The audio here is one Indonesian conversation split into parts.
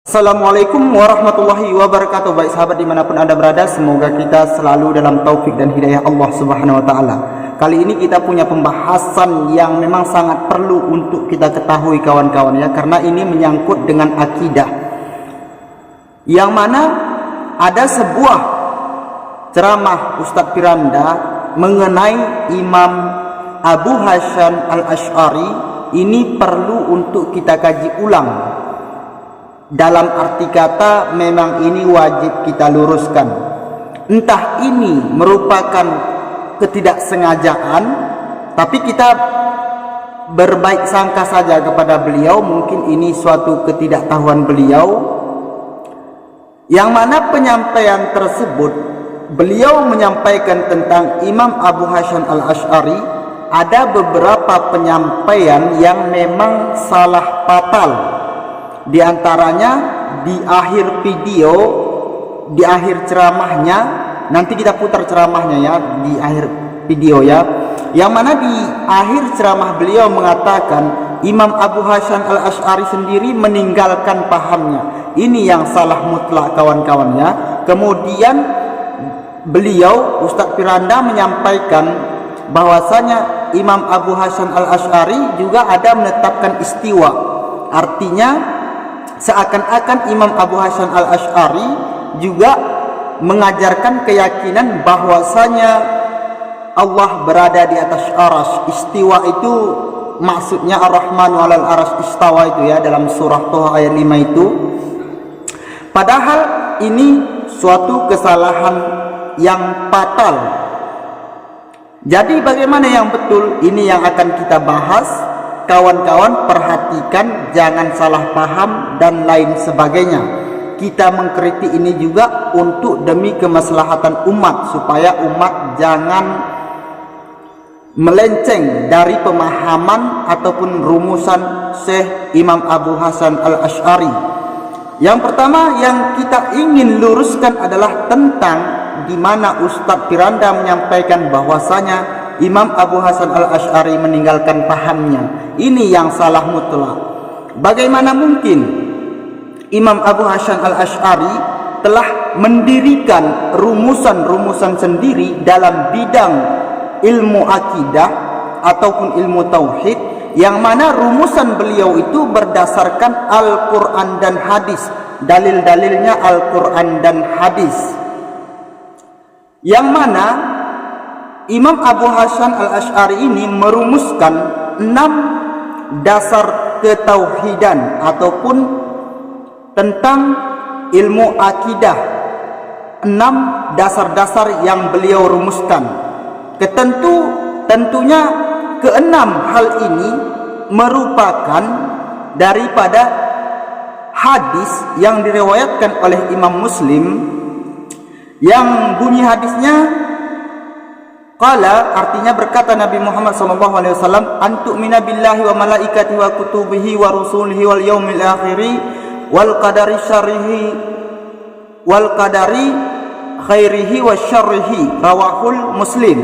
Assalamualaikum warahmatullahi wabarakatuh. Baik sahabat dimanapun anda berada, semoga kita selalu dalam taufik dan hidayah Allah subhanahu wa ta'ala. Kali ini kita punya pembahasan yang memang sangat perlu untuk kita ketahui kawan-kawan ya, karena ini menyangkut dengan akidah, yang mana ada sebuah ceramah Ustadz Piranda mengenai Imam Abu Hasan al-Asy'ari. Ini perlu untuk kita kaji ulang. Dalam arti kata, memang ini wajib kita luruskan. Entah ini merupakan ketidaksengajaan, tapi kita berbaik sangka saja kepada beliau. Mungkin ini suatu ketidaktahuan beliau, yang mana penyampaian tersebut beliau menyampaikan tentang Imam Abu Hasan al-Asy'ari. Ada beberapa penyampaian yang memang salah fatal. Di antaranya di akhir video, di akhir ceramahnya, nanti kita putar ceramahnya ya di akhir video ya, yang mana di akhir ceramah beliau mengatakan Imam Abu Hasan al-Asy'ari sendiri meninggalkan pahamnya. Ini yang salah mutlak kawan-kawan ya. Kemudian beliau Ustadz Piranda menyampaikan bahwasanya Imam Abu Hasan al-Asy'ari juga ada menetapkan istiwa. Artinya seakan-akan Imam Abu Hasan al-Asy'ari juga mengajarkan keyakinan bahwasanya Allah berada di atas arasy. Istiwa itu maksudnya Ar-Rahmanu 'alal arasy istawa itu ya, dalam surah Thaha ayat 5 itu. Padahal ini suatu kesalahan yang fatal. Jadi bagaimana yang betul? Ini yang akan kita bahas. Kawan-kawan perhatikan, jangan salah paham dan lain sebagainya. Kita mengkritik ini juga untuk demi kemaslahatan umat, supaya umat jangan melenceng dari pemahaman ataupun rumusan Syekh Imam Abu Hasan al-Asy'ari. Yang pertama yang kita ingin luruskan adalah tentang di mana Ustadz Piranda menyampaikan bahwasanya Imam Abu Hasan al-Asy'ari meninggalkan pahamnya. Ini yang salah mutlak. Bagaimana mungkin Imam Abu Hasan al-Asy'ari telah mendirikan rumusan-rumusan sendiri dalam bidang ilmu akidah ataupun ilmu tauhid, yang mana rumusan beliau itu berdasarkan Al-Quran dan hadis. Dalil-dalilnya Al-Quran dan hadis, yang mana Imam Abu Hasan al-Asy'ari ini merumuskan 6 dasar ketauhidan ataupun tentang ilmu akidah. 6 dasar-dasar yang beliau rumuskan. Tentunya keenam hal ini merupakan daripada hadis yang diriwayatkan oleh Imam Muslim, yang bunyi hadisnya qala, artinya berkata Nabi Muhammad SAW, antu'mina billahi wa malaikatihi wa kutubihi wa rusulihi wal yaumil akhiri wal qadari syarrihi wal qadari khairihi wa syarrihi, rawahul Muslim.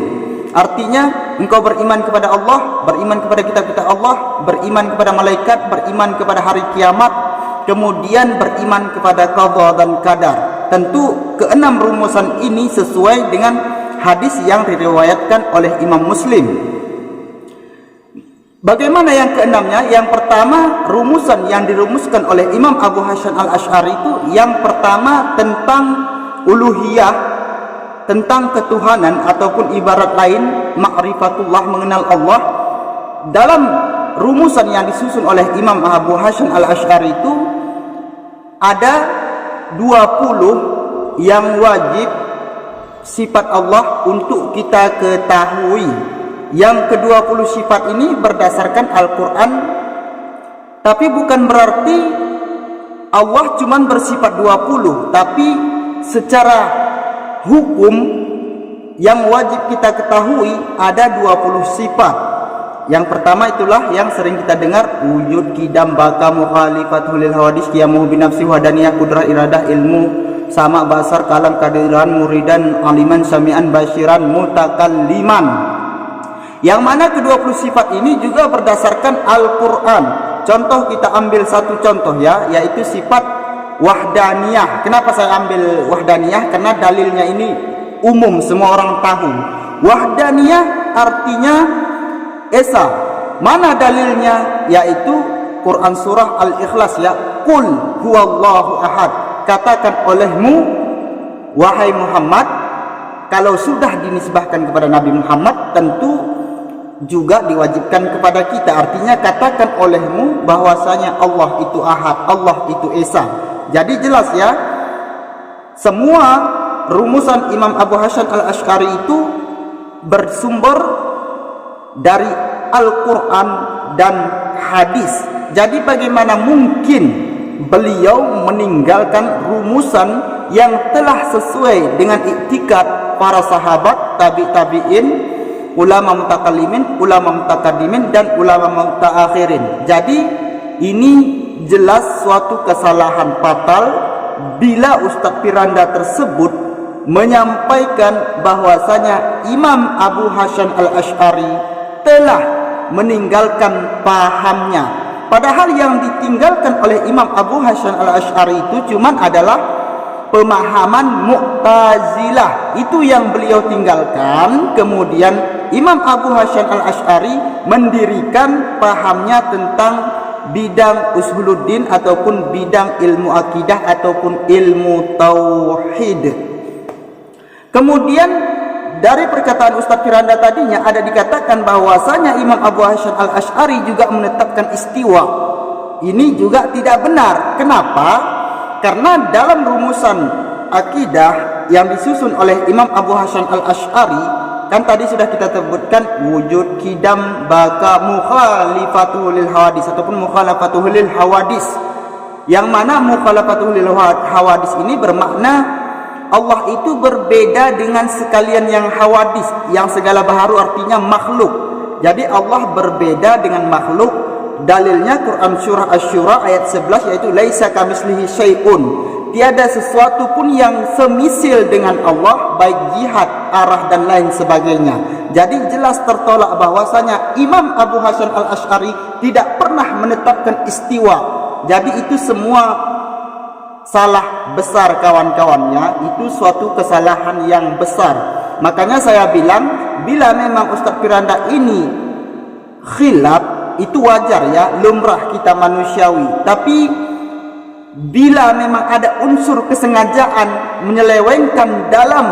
Artinya engkau beriman kepada Allah, beriman kepada kitab-kitab Allah, beriman kepada malaikat, beriman kepada hari kiamat, kemudian beriman kepada qada dan qadar. Tentu keenam rumusan ini sesuai dengan hadis yang diriwayatkan oleh Imam Muslim. Bagaimana yang keenamnya? Yang pertama, rumusan yang dirumuskan oleh Imam Abu Hasan al-Asy'ari itu, yang pertama tentang uluhiyah, tentang ketuhanan ataupun ibarat lain ma'rifatullah, mengenal Allah. Dalam rumusan yang disusun oleh Imam Abu Hasan al-Asy'ari itu ada 20 yang wajib sifat Allah untuk kita ketahui. Yang ke-20 sifat ini berdasarkan Al-Quran, tapi bukan berarti Allah cuma bersifat 20, tapi secara hukum yang wajib kita ketahui ada 20 sifat. Yang pertama itulah yang sering kita dengar, wujud, qidam, baka, mukhalifatul lil hawadis, qiyamuhu binafsi, wadaniyah, kudrah, iradah, ilmu, sama, basar, kalam, kadiran, muridan, aliman, sami'an, basyiran, mutakalliman. Yang mana ke-20 sifat ini juga berdasarkan Al-Quran. Contoh, kita ambil satu contoh ya, yaitu sifat wahdaniyah. Kenapa saya ambil wahdaniyah? Karena dalilnya ini umum, semua orang tahu. Wahdaniyah artinya esa. Mana dalilnya? Yaitu Quran surah Al-Ikhlas, ya. Qul huwallahu ahad. Katakan olehmu, wahai Muhammad, kalau sudah dinisbahkan kepada Nabi Muhammad, tentu juga diwajibkan kepada kita. Artinya katakan olehmu bahwasanya Allah itu ahad, Allah itu esa. Jadi jelas ya, semua rumusan Imam Abu Hasyam al-Asy'ari itu bersumber dari Al-Quran dan hadis. Jadi bagaimana mungkin beliau meninggalkan rumusan yang telah sesuai dengan iktikad para sahabat, tabi'in, ulama mutakallimin, ulama mutakaddimin, dan ulama mutaakhirin. Jadi ini jelas suatu kesalahan fatal bila Ustadz Piranda tersebut menyampaikan bahwasanya Imam Abu Hasyam al-Asy'ari telah meninggalkan pahamnya. Padahal yang ditinggalkan oleh Imam Abu Hasyam al-Asy'ari itu cuman adalah pemahaman Mu'tazilah. Itu yang beliau tinggalkan. Kemudian Imam Abu Hasyam al-Asy'ari mendirikan pahamnya tentang bidang usuluddin ataupun bidang ilmu akidah ataupun ilmu tauhid. Kemudian dari perkataan Ustadz Piranda tadinya ada dikatakan bahwasanya Imam Abu Hasyam al-Asy'ari juga menetapkan istiwa. Ini juga tidak benar. Kenapa? Karena dalam rumusan akidah yang disusun oleh Imam Abu Hasyam al-Asy'ari, kan tadi sudah kita sebutkan wujud, kidam, baka, mukhalifatuhu lil hawadis ataupun mukhalafatuhu lil hawadis. Yang mana mukhalafatuhu lil hawadis ini bermakna Allah itu berbeda dengan sekalian yang hawadis, yang segala baharu artinya makhluk. Jadi Allah berbeda dengan makhluk. Dalilnya Quran surah Asy-Syura ayat 11, yaitu laisa kamitslihi syai'un. Tiada sesuatu pun yang semisil dengan Allah, baik jihad, arah dan lain sebagainya. Jadi jelas tertolak bahwasanya Imam Abu Hasyam al-Asy'ari tidak pernah menetapkan istiwa. Jadi itu semua salah besar kawan-kawannya. Itu suatu kesalahan yang besar. Makanya saya bilang, bila memang Ustadz Piranda ini khilaf, itu wajar ya, lumrah kita manusiawi. Tapi bila memang ada unsur kesengajaan menyelewengkan dalam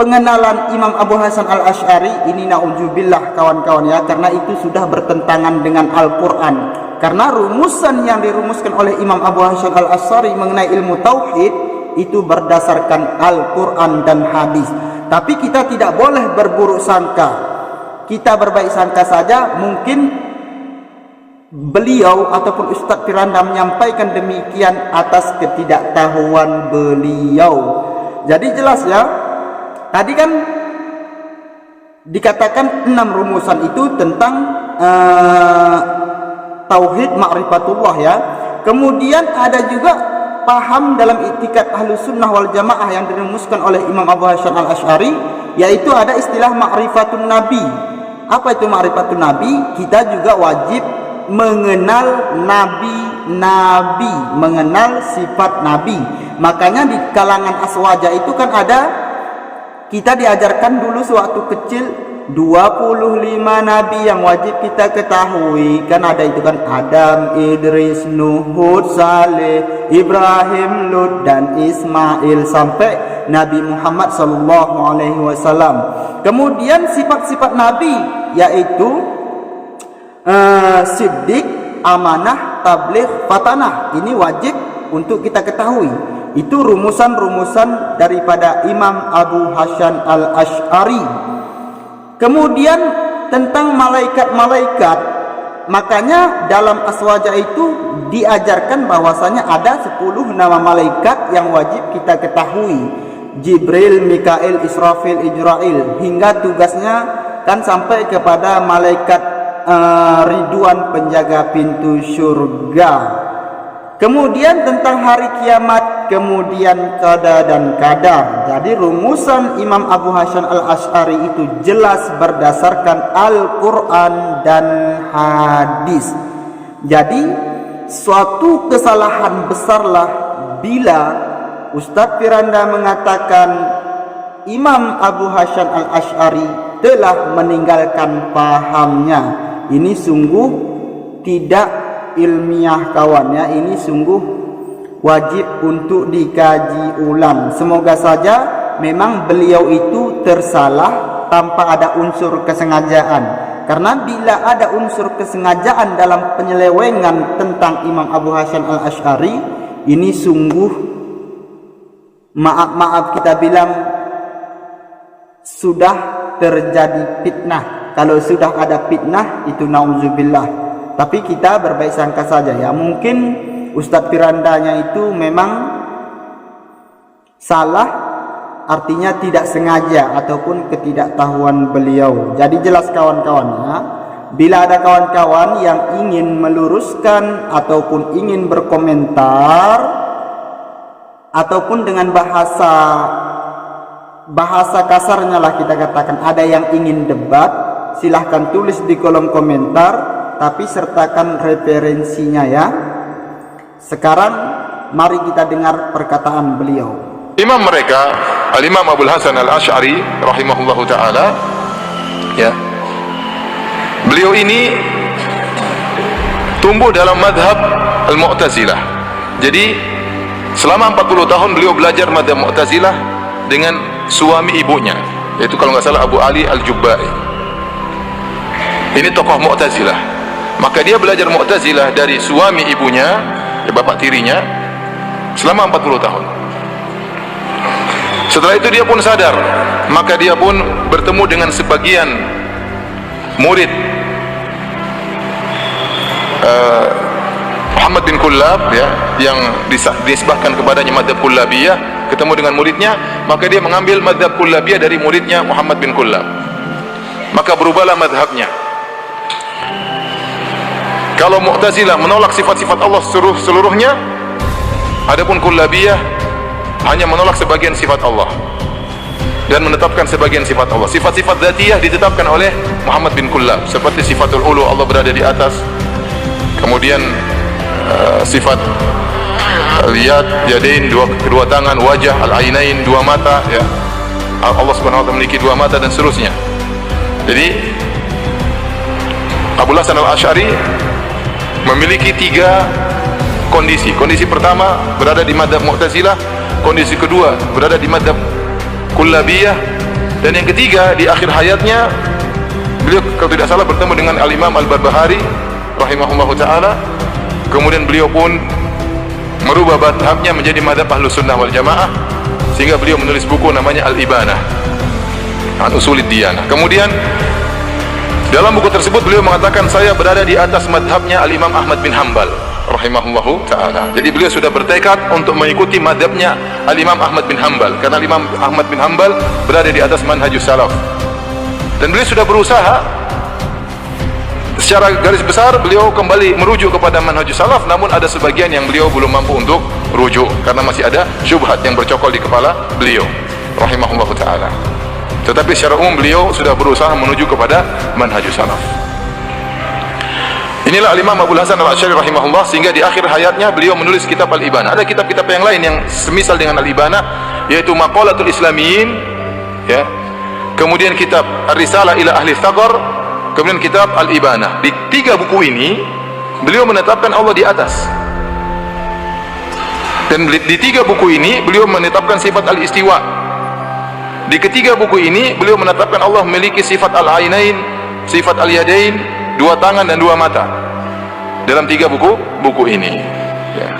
pengenalan Imam Abu Hasyam al-Asy'ari, ini na'udzubillah kawan-kawan ya, karena itu sudah bertentangan dengan Al-Quran. Karena rumusan yang dirumuskan oleh Imam Abu Hasyam al-Asy'ari mengenai ilmu tauhid itu berdasarkan Al-Quran dan hadis. Tapi kita tidak boleh berburuk sangka. Kita berbaik sangka saja. Mungkin beliau ataupun Ustadz Piranda menyampaikan demikian atas ketidaktahuan beliau. Jadi jelas ya, tadi kan dikatakan 6 rumusan itu tentang tauhid ma'rifatullah ya. Kemudian ada juga paham dalam i'tikad Ahlus Sunnah wal Jamaah yang dirumuskan oleh Imam Abu Hasyam al-Asy'ari, yaitu ada istilah ma'rifatun nabi. Apa itu ma'rifatun nabi? Kita juga wajib mengenal nabi-nabi, mengenal sifat nabi. Makanya di kalangan aswaja itu kan ada, kita diajarkan dulu sewaktu kecil 25 nabi yang wajib kita ketahui. Kan ada itu kan, Adam, Idris, Nuh, Hud, Saleh, Ibrahim, Lut, dan Ismail sampai Nabi Muhammad SAW. Kemudian sifat-sifat nabi yaitu siddiq, amanah, tabligh, fatanah. Ini wajib untuk kita ketahui. Itu rumusan-rumusan daripada Imam Abu Hasyam al-Asy'ari. Kemudian tentang malaikat-malaikat, makanya dalam aswaja itu diajarkan bahwasanya ada 10 nama malaikat yang wajib kita ketahui. Jibril, Mikail, Israfil, Ijrail, hingga tugasnya kan sampai kepada malaikat Ridwan, penjaga pintu surga. Kemudian tentang hari kiamat, kemudian qada dan qadar. Jadi rumusan Imam Abu Hasyam al-Asy'ari itu jelas berdasarkan Al-Quran dan hadis. Jadi suatu kesalahan besarlah bila Ustadz Firanda mengatakan Imam Abu Hasyam al-Asy'ari telah meninggalkan pahamnya, ini sungguh tidak ilmiah kawan ya, ini sungguh wajib untuk dikaji ulang. Semoga saja memang beliau itu tersalah tanpa ada unsur kesengajaan, karena bila ada unsur kesengajaan dalam penyelewengan tentang Imam Abu Hasyam al-Asy'ari, ini sungguh maaf kita bilang sudah terjadi fitnah. Kalau sudah ada fitnah itu nauzubillah. Tapi kita berbaik sangka saja ya, mungkin Ustadz Firandanya itu memang salah, artinya tidak sengaja ataupun ketidaktahuan beliau. Jadi jelas kawan-kawan ya, bila ada kawan-kawan yang ingin meluruskan ataupun ingin berkomentar ataupun dengan bahasa kasarnya lah kita katakan, ada yang ingin debat, silahkan tulis di kolom komentar, tapi sertakan referensinya ya. Sekarang mari kita dengar perkataan beliau. Imam mereka Al-Imam Abu Hasan al-Asy'ari rahimahullahu ta'ala ya, beliau ini tumbuh dalam madhab Al-Mu'tazilah. Jadi selama 40 tahun beliau belajar madhab Mu'tazilah dengan suami ibunya, yaitu kalau nggak salah Abu Ali al-Jubba'i. Ini tokoh Mu'tazilah. Maka dia belajar Mu'tazilah dari suami ibunya, ya bapak tirinya, selama 40 tahun. Setelah itu dia pun sadar, maka dia pun bertemu dengan sebagian murid Muhammad bin Kullab ya, yang disebahkan kepadanya madhab Kullabiyah. Ketemu dengan muridnya, maka dia mengambil madhab Kullabiyah dari muridnya Muhammad bin Kullab. Maka berubahlah madhabnya. Kalau Mu'tazilah menolak sifat-sifat Allah seluruhnya, adapun Kullabiyah hanya menolak sebagian sifat Allah dan menetapkan sebagian sifat Allah. Sifat-sifat dzatiyah ditetapkan oleh Muhammad bin Kullab, seperti sifatul ulu, Allah berada di atas. Kemudian sifat al-yad, yadain, kedua tangan, wajah, al-ainain, dua mata ya. Allah Subhanahu wa taala memiliki dua mata dan seterusnya. Jadi Abu Hasan al-Asy'ari memiliki 3 kondisi. Kondisi pertama berada di madhab Mu'tazilah, kondisi kedua berada di madhab Kullabiyah, dan yang ketiga di akhir hayatnya beliau kalau tidak salah bertemu dengan Al-Imam Al-Barbahari rahimahullahu ta'ala. Kemudian beliau pun merubah madhabnya menjadi madhab Ahlus Sunnah wal Jamaah, sehingga beliau menulis buku namanya Al-Ibanah an Usulid Diyanah. Kemudian dalam buku tersebut beliau mengatakan, saya berada di atas madhabnya Al-Imam Ahmad bin Hanbal rahimahullahu ta'ala. Jadi beliau sudah bertekad untuk mengikuti madhabnya Al-Imam Ahmad bin Hanbal, karena Al-Imam Ahmad bin Hanbal berada di atas manhajus salaf. Dan beliau sudah berusaha, secara garis besar beliau kembali merujuk kepada manhajus salaf, namun ada sebagian yang beliau belum mampu untuk rujuk karena masih ada syubhat yang bercokol di kepala beliau rahimahullahu ta'ala. Tetapi secara umum beliau sudah berusaha menuju kepada manhajus salaf. Inilah Al-Imam Abu Hasan al-Asy'ari rahimahullah, sehingga di akhir hayatnya beliau menulis kitab Al-Ibanah. Ada kitab-kitab yang lain yang semisal dengan Al-Ibanah, yaitu Maqalatul Islamiyin ya. Kemudian kitab Ar-Risalah ila Ahli Thaqar, kemudian kitab Al-Ibanah. Di 3 buku ini beliau menetapkan Allah di atas. Dan di 3 buku ini beliau menetapkan sifat Al-Istiwa. Di ketiga buku ini beliau menetapkan Allah memiliki sifat al-ainain, sifat al-yadain, 2 tangan dan 2 mata. Dalam 3 buku ini ya.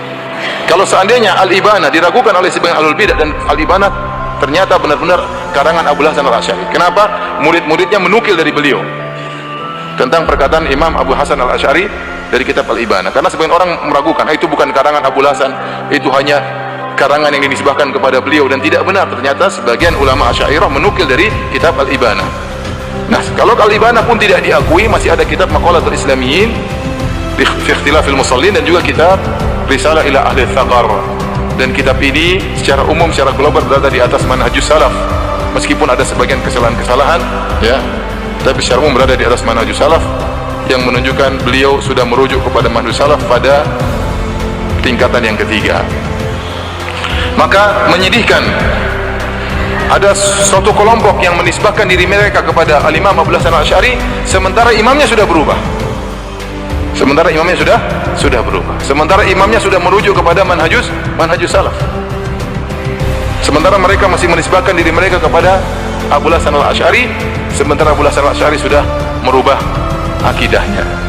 Kalau seandainya Al-Ibanah diragukan oleh sebagian ahlul bidah, dan Al-Ibanah ternyata benar-benar karangan Abu Hasan al-Asy'ari. Kenapa? Murid-muridnya menukil dari beliau tentang perkataan Imam Abu Hasan al-Asy'ari dari kitab Al-Ibanah. Karena sebagian orang meragukan, itu bukan karangan Abu Hasan, itu hanya karangan yang dinisbahkan kepada beliau, dan tidak benar. Ternyata sebagian ulama Asy'ariyah menukil dari kitab Al-Ibanah. Nah, kalau Al-Ibanah pun tidak diakui, masih ada kitab Maqalatul Islamiyin fi Ikhtilafil Musallin, dan juga kitab Risalah ila Ahli Thaqar. Dan kitab ini secara umum, secara global berada di atas manhajus salaf, meskipun ada sebagian kesalahan-kesalahan ya, tapi secara umum berada di atas manhajus salaf, yang menunjukkan beliau sudah merujuk kepada manhajus salaf pada tingkatan yang ketiga. Maka menyedihkan ada suatu kelompok yang menisbahkan diri mereka kepada Al-Imam Abu Hasan Al-Asy'ari sementara imamnya sudah berubah. Sementara imamnya sudah berubah. Sementara imamnya sudah merujuk kepada manhajus salaf. Sementara mereka masih menisbahkan diri mereka kepada Abu Hasan Al-Asy'ari, sementara Abu Hasan Al-Asy'ari sudah merubah akidahnya.